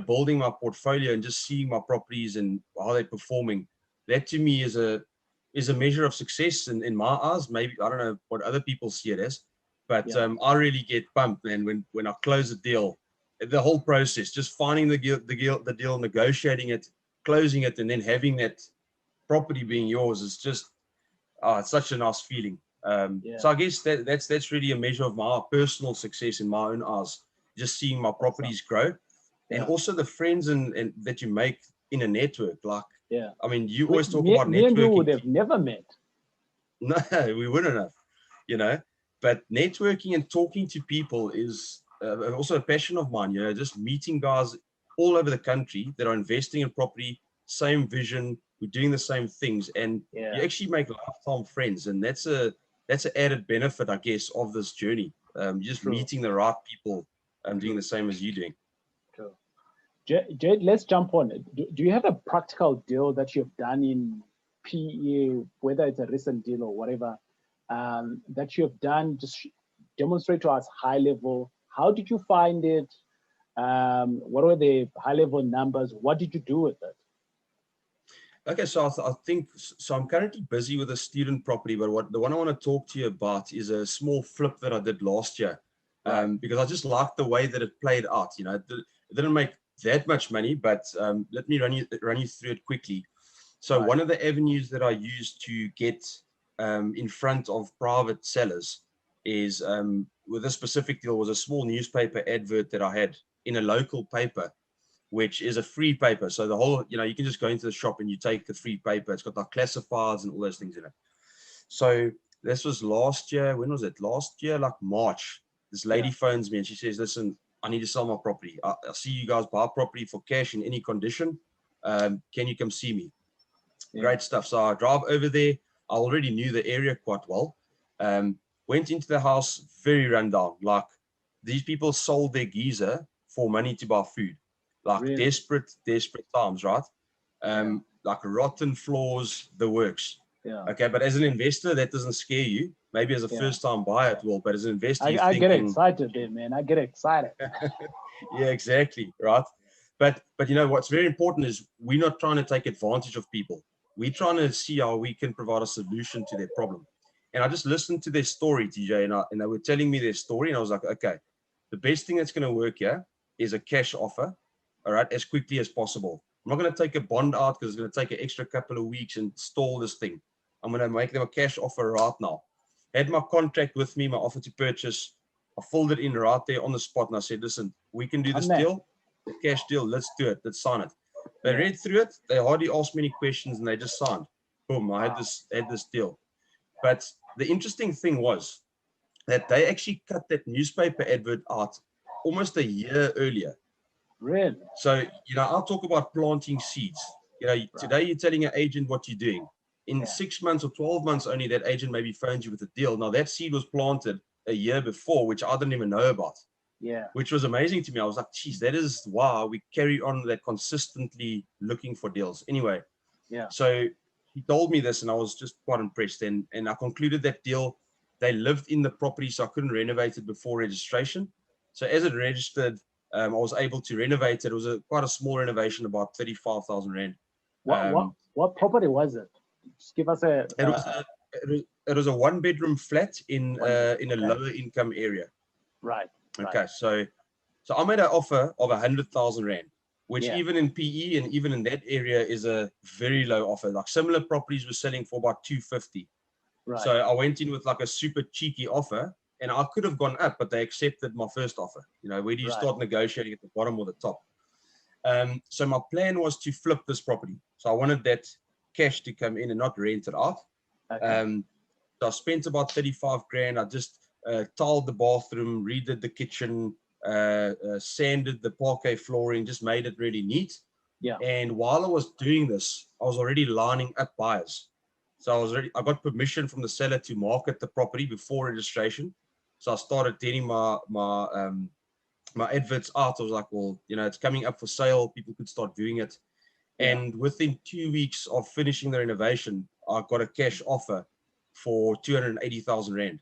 building my portfolio and just seeing my properties and how they're performing, that to me is a measure of success in my eyes. Maybe I don't know what other people see it as, but Yeah. I really get pumped, man, when I close a deal. The whole process, just finding the deal, negotiating it, closing it, and then having that property being yours is just, it's such a nice feeling. Yeah. So I guess that's really a measure of my personal success in my own eyes, just seeing my Awesome. properties grow, and Yeah. also the friends and that you make in a network. Like, Yeah. I mean, you We, always talk me, about me and you would networking. have never met. No, we wouldn't have, you know. But networking and talking to people is also a passion of mine. Just meeting guys all over the country that are investing in property, same vision, we're doing the same things, and you Yeah. actually make lifetime friends, and that's an added benefit, I guess, of this journey. Just True. meeting the right people, doing the True. same as you doing. True. Jade, let's jump on it. Do you have a practical deal that you've done in PE, whether it's a recent deal or whatever, that you have done? Just demonstrate to us high level. How did you find it? What were the high level numbers? What did you do with it? Okay, so I think so. I'm currently busy with a student property, but the one I want to talk to you about is a small flip that I did last year, Right, because I just liked the way that it played out. It didn't make that much money, but let me run you through it quickly. So right, one of the avenues that I used to get in front of private sellers is, with this specific deal, was a small newspaper advert that I had in a local paper. which is a free paper. So the whole, you can just go into the shop and you take the free paper. It's got like classifieds and all those things in it. So this was last year. When was it? Last year, like March. This lady phones me and she says, listen, I need to sell my property. I see you guys buy property for cash in any condition. Can you come see me? Great stuff. So I drive over there. I already knew the area quite well. Went into the house, very rundown. Like these people sold their geezer for money to buy food. Like Really? desperate times, right? Like rotten floors, the works. Yeah. Okay, but as an investor, that doesn't scare you. Maybe as a first-time buyer, it will. But as an investor, I get excited there, man. I get excited. Yeah, exactly, right? But what's very important is we're not trying to take advantage of people. We're trying to see how we can provide a solution to their problem. And I just listened to their story, TJ, and they were telling me their story, and I was like, okay, the best thing that's going to work here is a cash offer, all right, as quickly as possible. I'm not going to take a bond out because it's going to take an extra couple of weeks and stall this thing. I'm going to make them a cash offer right now. Had my contract with me, my offer to purchase. I filled it in right there on the spot, and I said, listen, we can do this deal, the cash deal. Let's do it. Let's sign it. They read through it. They hardly asked me any questions, and they just signed. Boom, I had this deal. But the interesting thing was that they actually cut that newspaper advert out almost a year earlier. Really? So, I'll talk about planting seeds. Today you're telling an agent what you're doing. In 6 months or 12 months only, that agent maybe phones you with a deal. Now, that seed was planted a year before, which I didn't even know about. Yeah. Which was amazing to me. I was like, geez, that is wow. We carry on that consistently looking for deals. Anyway, so he told me this, and I was just quite impressed. And I concluded that deal. They lived in the property, so I couldn't renovate it before registration. So as it registered, I was able to renovate it. It was quite a small renovation, about 35,000 Rand. What property was it? Just give us a. It was a one-bedroom flat in a lower income area. Right. Okay, so I made an offer of 100,000 Rand, which even in PE and even in that area is a very low offer. Like similar properties were selling for about 250. Right. So I went in with like a super cheeky offer, and I could have gone up, but they accepted my first offer. Where do you start negotiating, at the bottom or the top? So my plan was to flip this property. So I wanted that cash to come in and not rent it out. Okay. So I spent about 35 grand. I just tiled the bathroom, redid the kitchen, sanded the parquet flooring, just made it really neat. Yeah. And while I was doing this, I was already lining up buyers. So I got permission from the seller to market the property before registration. So I started getting my adverts out. I was like, well, it's coming up for sale. People could start viewing it. Yeah. And within 2 weeks of finishing the renovation, I got a cash offer for 280,000 Rand.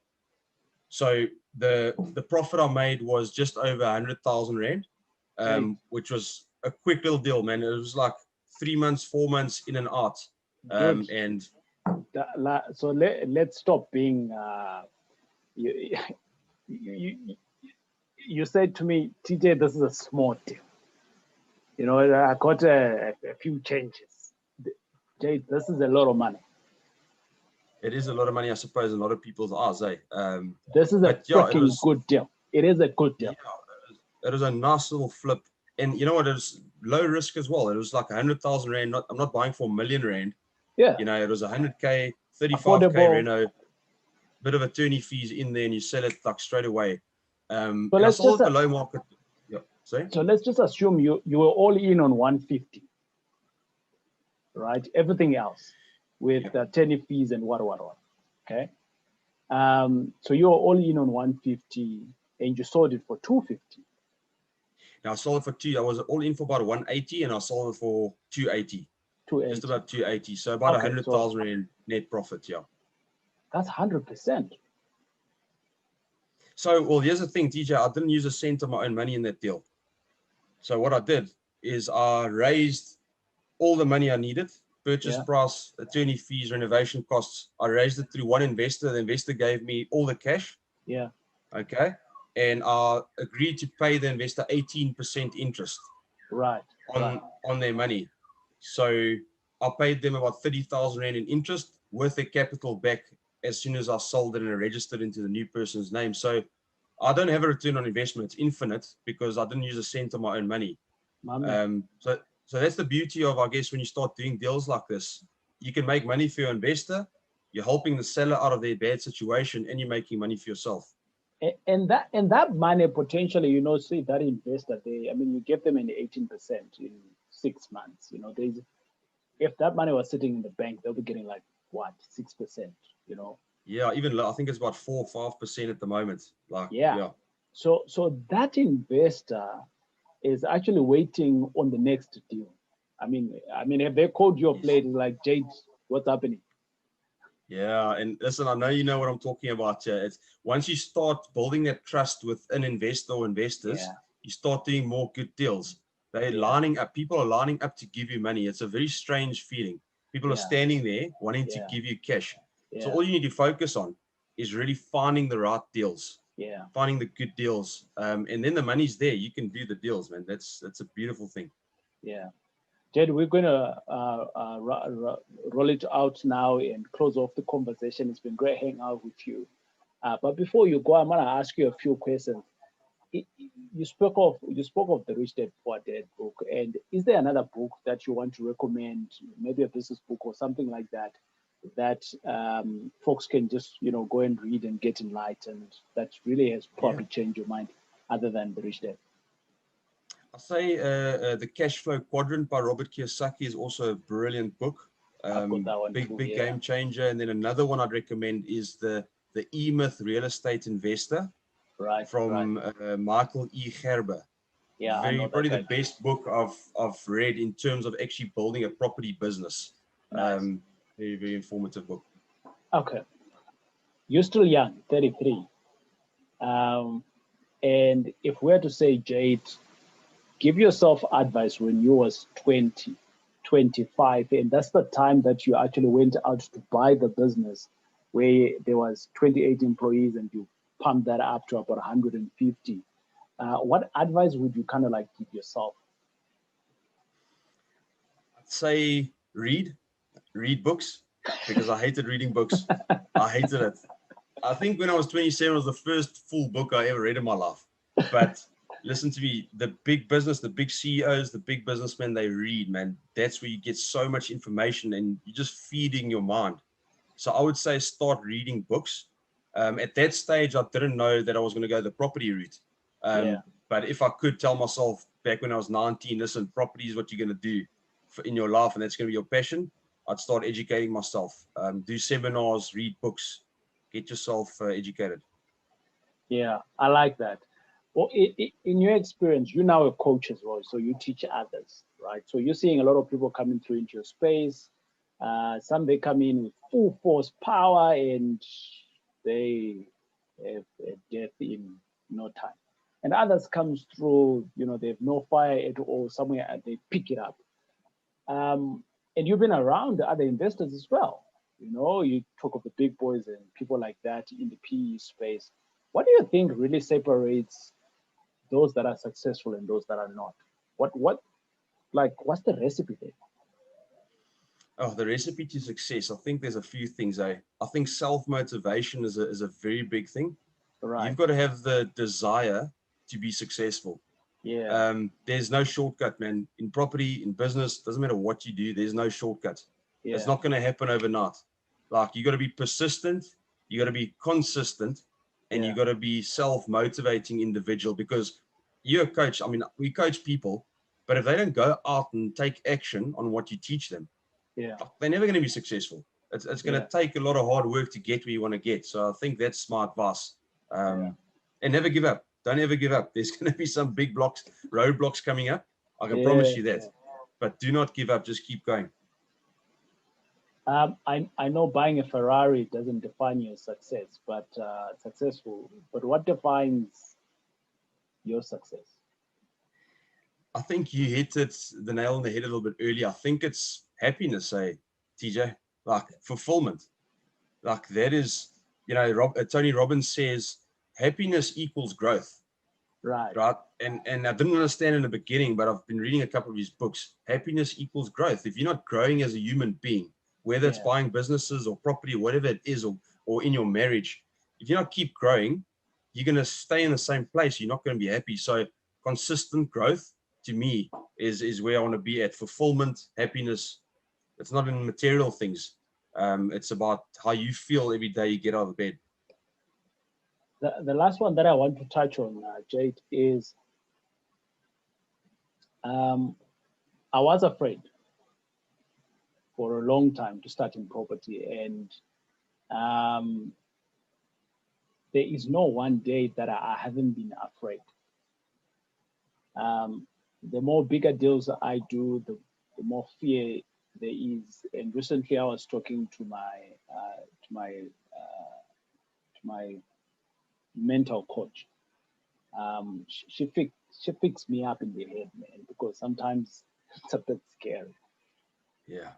So the profit I made was just over 100,000 Rand, which was a quick little deal, man. It was like 3 months, 4 months in and out. And so let's stop being. You said to me, TJ, this is a small deal. I got a few changes. Jade, this is a lot of money. It is a lot of money, I suppose, in a lot of people's eyes, eh? This is a freaking good deal. It is a good deal. Yeah, it was a nice little flip. And you know what? It was low risk as well. It was like 100,000 Rand. I'm not buying for $1 million. Yeah. It was 100K, 35K reno, bit of attorney fees in there, and you sell it like straight away. So let's sold it below market. Yeah. Sorry? So let's just assume you were all in on 150, right? Everything else with attorney fees and what. Okay. So you were all in on 150 and you sold it for 250. Now I sold it for I was all in for about 180 and I sold it for 280. Just about 280. So about 100,000 Rand net profit, yeah. That's 100%. So, well, here's the thing, TJ, I didn't use a cent of my own money in that deal. So what I did is I raised all the money I needed, purchase price, attorney fees, renovation costs. I raised it through one investor. The investor gave me all the cash. Yeah. Okay. And I agreed to pay the investor 18% interest. Right. On their money. So I paid them about 30,000 Rand in interest with their capital back as soon as I sold it and registered into the new person's name. So I don't have a return on investment. It's infinite because I didn't use a cent of my own money. My man. So that's the beauty of, I guess, when you start doing deals like this, you can make money for your investor, you're helping the seller out of their bad situation, and you're making money for yourself. And that money potentially, see that investor, I mean, you give them an 18% in 6 months. If that money was sitting in the bank, they'll be getting like what, 6%, Yeah, even I think it's about 4 or 5% at the moment. Like, Yeah. yeah. So that investor is actually waiting on the next deal. I mean, if they called your Yes. plate, it's like, Jade, what's happening? Yeah, and listen, I know you know what I'm talking about. It's once you start building that trust with an investor or investors, Yeah, you start doing more good deals. They're yeah, lining up. People are lining up to give you money. It's a very strange feeling. People are yeah, standing there wanting to yeah, give you cash. So yeah, all you need to focus on is really finding the right deals, yeah, finding the good deals, and then the money's there. You can do the deals, man. That's a beautiful thing. yeah. Jed, we're going to roll it out now and close off the conversation. It's been great hanging out with you. But before you go, I'm going to ask you a few questions. You spoke of the Rich Dad Poor Dad book, and is there another book that you want to recommend, maybe a business book or something like that, that folks can just go and read and get enlightened, that really has Yeah. probably changed your mind, other than the Rich Dad? I say the Cash Flow Quadrant by Robert Kiyosaki is also a brilliant book. I've got that one too. Big Yeah, game changer. And then another one I'd recommend is the E-Myth Real Estate Investor right, right. from Michael E. Gerber. Yeah, I know that Probably guy the too. best book I've read in terms of actually building a property business. Nice. Very informative book. Okay, you're still young, 33. Um, and if we're to say, Jade, give yourself advice when you was 20, 25, and that's the time that you actually went out to buy the business, where there was 28 employees and you pumped that up to about 150. What advice would you kind of like give yourself? I'd say read books, because I hated reading books. I hated it. I think when I was 27, it was the first full book I ever read in my life. But listen to me, the big business, the big CEOs, the big businessmen, they read, man. That's where you get so much information and you're just feeding your mind. So I would say start reading books. At that stage, I didn't know that I was going to go the property route. Yeah, But if I could tell myself back when I was 19, listen, property is what you're going to do in your life, and that's going to be your passion, I'd start educating myself, do seminars, read books, get yourself educated. yeah, I like that. Well, in your experience, you're now a coach as well, so you teach others, right? So you're seeing a lot of people coming through into your space. Some they come in with full force power and they have a death in no time, and others comes through, they have no fire at all. Somewhere and they pick it up. And you've been around the other investors as well. You talk of the big boys and people like that in the PE space. What do you think really separates those that are successful and those that are not? What's the recipe there? Oh, the recipe to success. I think there's a few things. I think self-motivation is a very big thing. Right. You've got to have the desire to be successful. Yeah. There's no shortcut, man. In property, in business, doesn't matter what you do, there's no shortcut. It's Yeah. not going to happen overnight. Like, you got to be persistent, you got to be consistent, and you Yeah. got to be self-motivating individual, because you're a coach. I mean, we coach people, but if they don't go out and take action on what you teach them, Yeah. they're never going to be successful. It's going Yeah. to take a lot of hard work to get where you want to get. So I think that's my advice. Yeah. And never give up. Don't ever give up. There's going to be some big roadblocks coming up. I can promise Yeah. you that. But do not give up. Just keep going. I know buying a Ferrari doesn't define your success, but successful. But what defines your success? I think you hit the nail on the head a little bit earlier. I think it's happiness, TJ, like fulfillment. Like that is, Tony Robbins says happiness equals growth. Right. Right. And I didn't understand in the beginning, but I've been reading a couple of his books. Happiness equals growth. If you're not growing as a human being, whether it's Yeah. buying businesses or property, whatever it is, or in your marriage, if you not keep growing, you're going to stay in the same place. You're not going to be happy. So consistent growth to me is where I want to be at. Fulfillment, happiness. It's not in material things. It's about how you feel every day you get out of bed. The last one that I want to touch on, Jade, is I was afraid for a long time to start in property, and there is no one day that I haven't been afraid. The more bigger deals I do, the more fear there is. And recently, I was talking to my mental coach. She fixed me up in the head, man, because sometimes it's a bit scary. Yeah.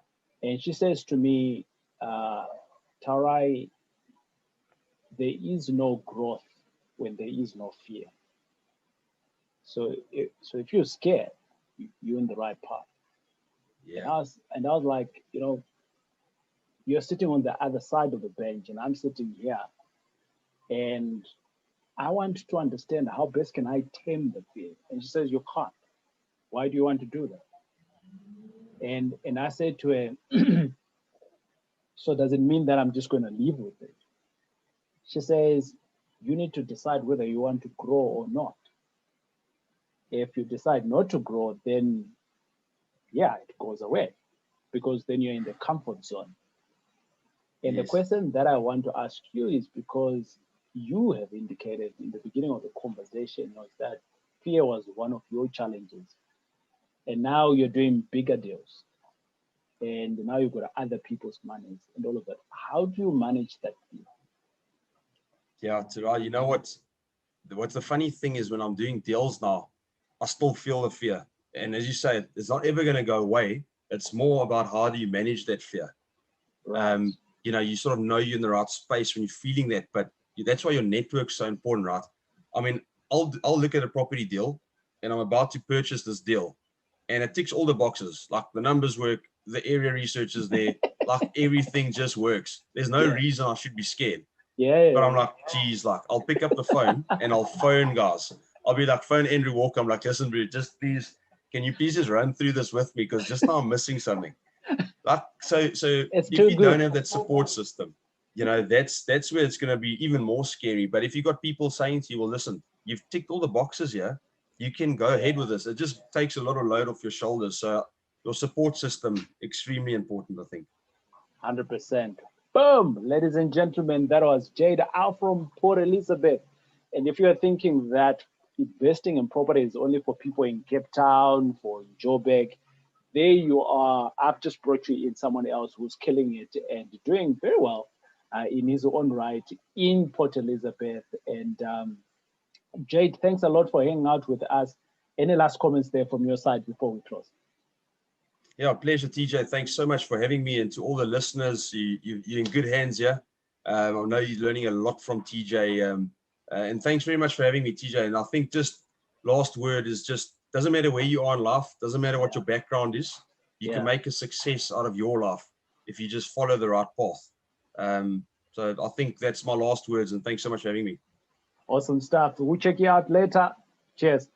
And she says to me, Taurai, there is no growth when there is no fear. So if you're scared, you're in the right path. Yeah. And I was like, you're sitting on the other side of the bench, and I'm sitting here, and I want to understand how best can I tame the fear. And she says, you can't. Why do you want to do that? And I said to her, so does it mean that I'm just going to live with it? She says, you need to decide whether you want to grow or not. If you decide not to grow, then yeah, it goes away, because then you're in the comfort zone. And Yes. the question that I want to ask you is, because you have indicated in the beginning of the conversation was that fear was one of your challenges. And now you're doing bigger deals. And now you've got other people's monies and all of that. How do you manage that fear? Yeah, Taurai, you know what's the funny thing is, when I'm doing deals now, I still feel the fear. And as you say, it's not ever going to go away. It's more about how do you manage that fear. Right. You sort of know you're in the right space when you're feeling that, but that's why your network's so important, right? I mean, I'll look at a property deal, and I'm about to purchase this deal, and it ticks all the boxes. Like the numbers work, the area research is there, like everything just works. There's no reason I should be scared. Yeah. But I'm like, geez, like I'll pick up the phone and I'll phone guys. I'll be like, phone Andrew Walker. I'm like, listen, bro, just please, can you please just run through this with me? Because just now I'm missing something. Like, so It's if too you good. don't have that support system, that's where it's going to be even more scary. But if you got people saying to you, well, listen, you've ticked all the boxes here, you can go ahead with this. It just takes a lot of load off your shoulders. So your support system, extremely important, I think. 100%. Boom, ladies and gentlemen, that was Jade out from Port Elizabeth. And if you're thinking that investing in property is only for people in Cape Town, for Joburg, there you are. I've just brought you in someone else who's killing it and doing very well in his own right in Port Elizabeth. And Jade, thanks a lot for hanging out with us. Any last comments there from your side before we close? Yeah, pleasure, TJ. Thanks so much for having me. And to all the listeners, you're in good hands here. I know you're learning a lot from TJ. And thanks very much for having me, TJ. And I think just last word is just, doesn't matter where you are in life, doesn't matter what your background is, you can make a success out of your life if you just follow the right path. So I think that's my last words. And thanks so much for having me. Awesome stuff. We'll check you out later. Cheers.